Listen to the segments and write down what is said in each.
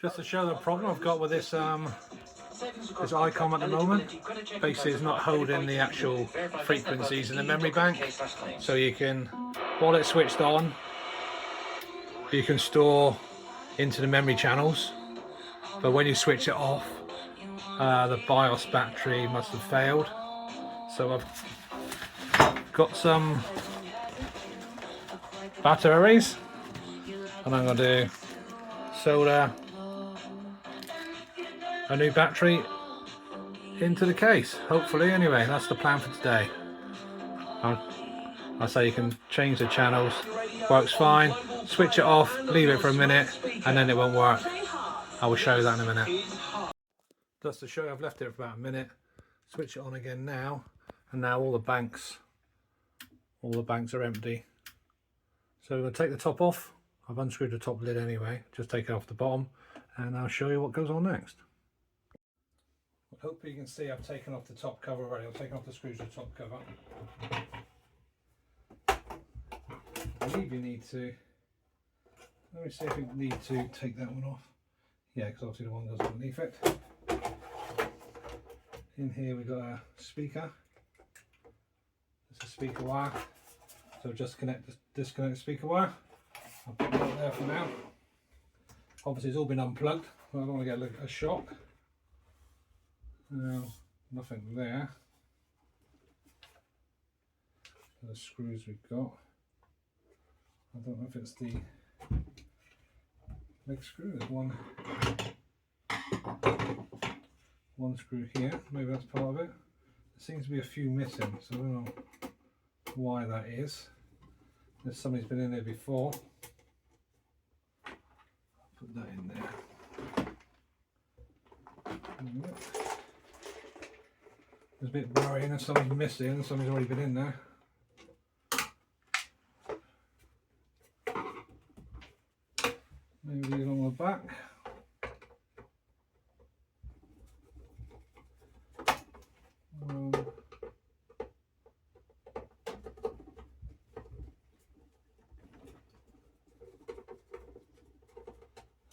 Just to show the problem I've got with this this ICOM at the moment. Basically it's not holding the actual frequencies in the memory bank, so you can, while it's switched on, you can store into the memory channels, but when you switch it off, the BIOS battery must have failed. So I've got some batteries and I'm going to solder a new battery into the case, hopefully. Anyway, that's the plan for today. I say you can change the channels, works fine, switch it off, leave it for a minute, and then it won't work. I will show you that in a minute. Just to show you, I've left it for about a minute, switch it on again now, and now all the banks are empty. So I'm going to take the top off. I've unscrewed the top lid anyway, just take it off the bottom, and I'll show you what goes on next. Hopefully you can see I've taken off the top cover already. I've taken off the screws of the top cover. I believe you need to, let me see if you need to take that one off. Yeah, because obviously the one goes underneath it. In here we've got a speaker. It's a speaker wire. So just disconnect the speaker wire. I'll put it up there for now. Obviously it's all been unplugged. I don't want to get a shock. Nothing there. The screws we've got. I don't know if it's the big screw. There's one screw here. Maybe that's part of it. There seems to be a few missing, so I don't know why that is. There's somebody's been in there before. I'll put that in there. There's a bit blurry and something's missing and something's already been in there. Maybe along the back.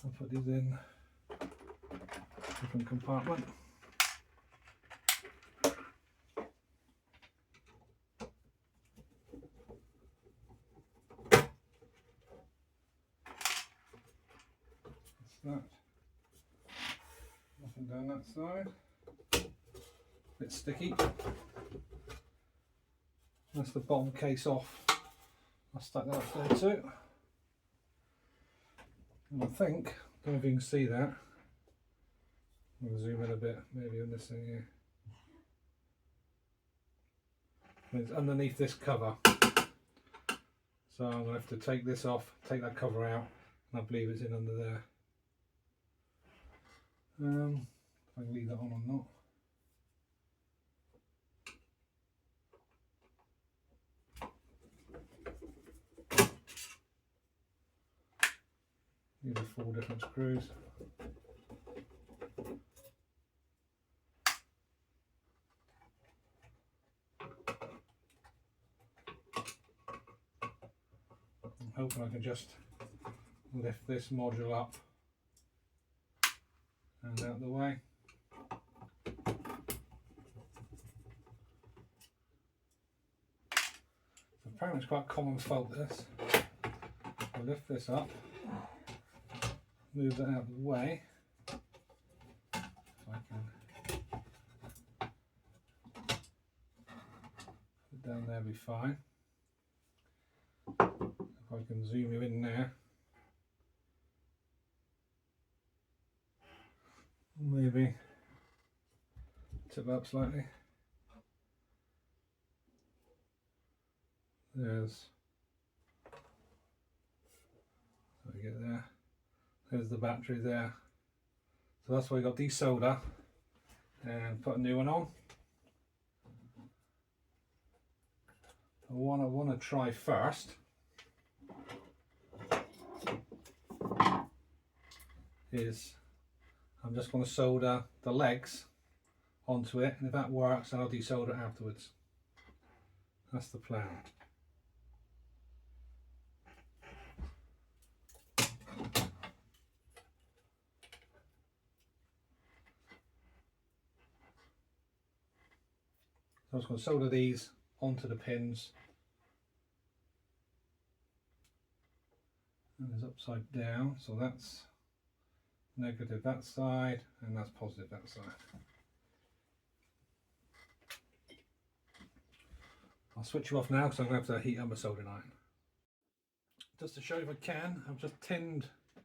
I'll put these in a different compartment. That. Nothing down that side. A bit sticky. That's the bottom case off. I'll stack that up there too. And I think, I don't know if you can see that. I'll zoom in a bit, maybe on this thing here. It's underneath this cover. So I'm going to have to take this off, take that cover out, and I believe it's in under there. If I can leave that on or not. These are 4 different screws. I'm hoping I can just lift this module up and out the way. So apparently it's quite a common fault, this. I'll lift this up, move that out of the way. If I can put it down there, be fine. If I can zoom you in there. Maybe tip up slightly. There's, so we get there. There's the battery there. So that's why we got desolder and put a new one on. What I want to try first is I'm just going to solder the legs onto it, and if that works I'll desolder afterwards. That's the plan. I'm just going to solder these onto the pins. And it's upside down, so that's negative that side, and that's positive that side. I'll switch you off now because I'm going to have to heat up my soldering iron. Just to show you if I can, I've just tinned, I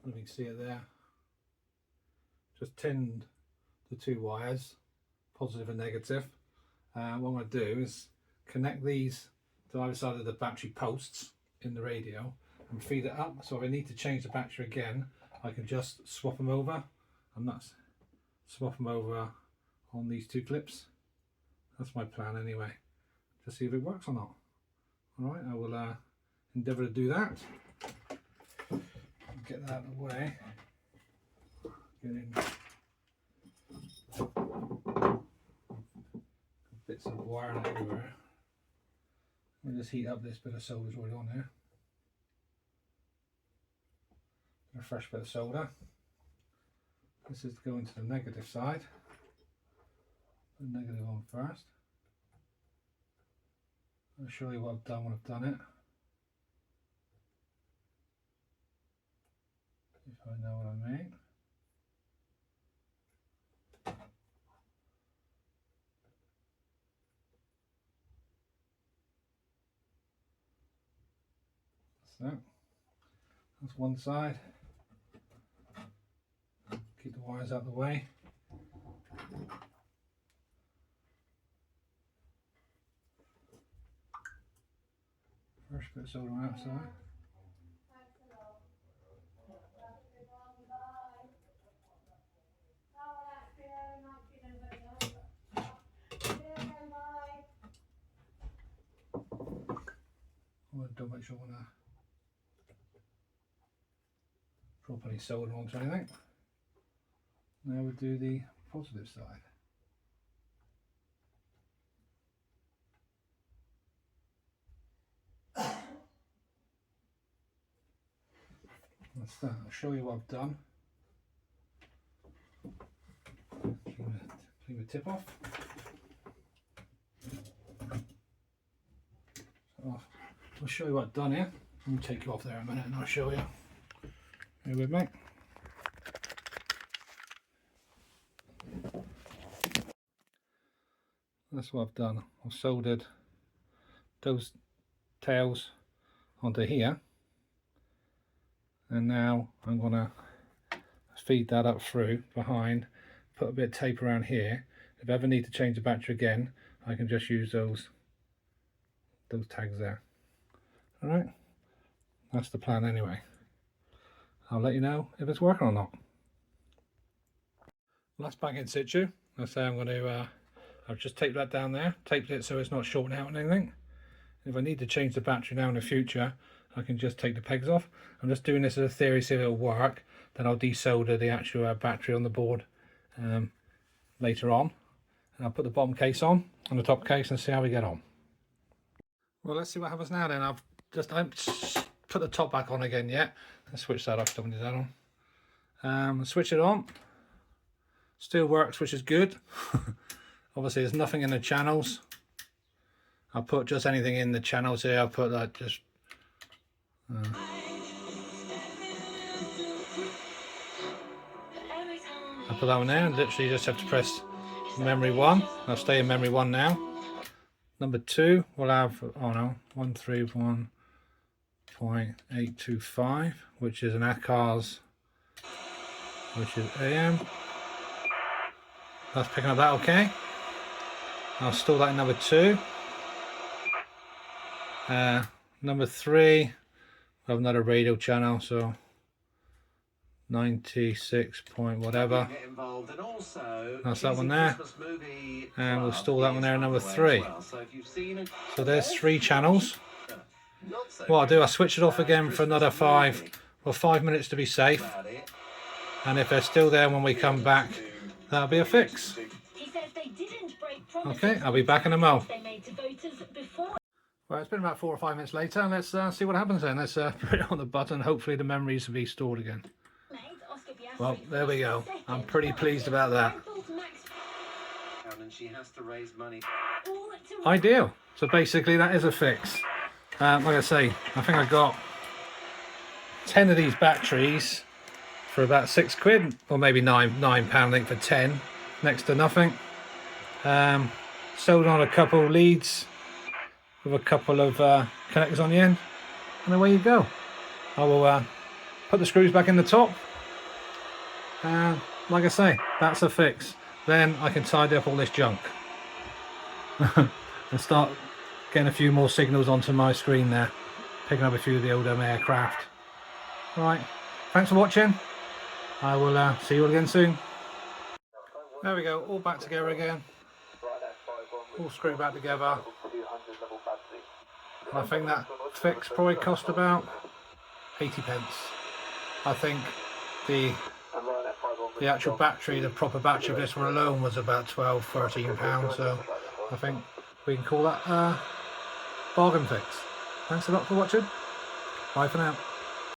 don't know if you can see it there, just tinned the two wires, positive and negative. What I'm going to do is connect these to either side of the battery posts in the radio and feed it up, so if I need to change the battery again, I can just swap them over. I'm not swap them over on these two clips. That's my plan anyway, to see if it works or not. Alright, I will endeavour to do that. Get that out of the way. Get in bits of wire everywhere. We'll just heat up this bit of solder's already on here. A fresh bit of solder. This is to go into the negative side. Put the negative on first. I'll show you what I've done when I've done it. If I know what I mean. So, that's one side. Keep the wires out of the way. First bit of solder on that side. Don't make sure I want to drop any solder onto anything. Now we'll do the positive side. That's that. I'll show you what I've done. Clean the tip off. So I'll show you what I've done here. Let me take you off there a minute and I'll show you. Are you with me? That's what I've done. I've soldered those tails onto here, and now I'm going to feed that up through behind, put a bit of tape around here. If I ever need to change the battery again, I can just use those tags there. Alright, that's the plan anyway. I'll let you know if it's working or not. Well, that's back in situ. I say I'm going to I've just taped that down there, taped it so it's not shorting out and anything. If I need to change the battery now in the future, I can just take the pegs off. I'm just doing this as a theory, see if it'll work. Then I'll desolder the actual battery on the board later on. And I'll put the bottom case on the top case and see how we get on. Well, let's see what happens now then. I haven't put the top back on again yet. Let's switch that off, don't need that on. Switch it on. Still works, which is good. Obviously there's nothing in the channels. I'll put just anything in the channels here. I'll put that just I put that one there and literally just have to press memory 1. I'll stay in memory 1 now. Number 2 we'll have 131.825, which is an ACARS, which is AM. That's picking up that okay. I'll store that in number 2. Number 3, we have another radio channel, so 96 point whatever. That's that one there. And we'll store that one there in number 3. So there's 3 channels. What I'll do, I'll switch it off again for another 5 minutes to be safe. And if they're still there when we come back, that'll be a fix. Okay, I'll be back in a mo. Well, it's been about 4 or 5 minutes later. Let's see what happens then. Let's put it on the button. Hopefully the memories will be stored again. Well, there we go. I'm pretty pleased about that. Ideal. So basically that is a fix. Like I say, I think I got 10 of these batteries for about £6, or maybe £9 I think for 10, next to nothing. Sewed on a couple leads with a couple of connectors on the end, and away you go. I will put the screws back in the top, and like I say, that's a fix. Then I can tidy up all this junk and start getting a few more signals onto my screen there, picking up a few of the old aircraft. Right, thanks for watching. I will see you all again soon. There we go, all back together again. All screwed back together. And I think that fix probably cost about 80p. I think the actual battery, the proper battery of this one alone was about £12–13, so I think we can call that a bargain fix. Thanks a lot for watching. Bye for now.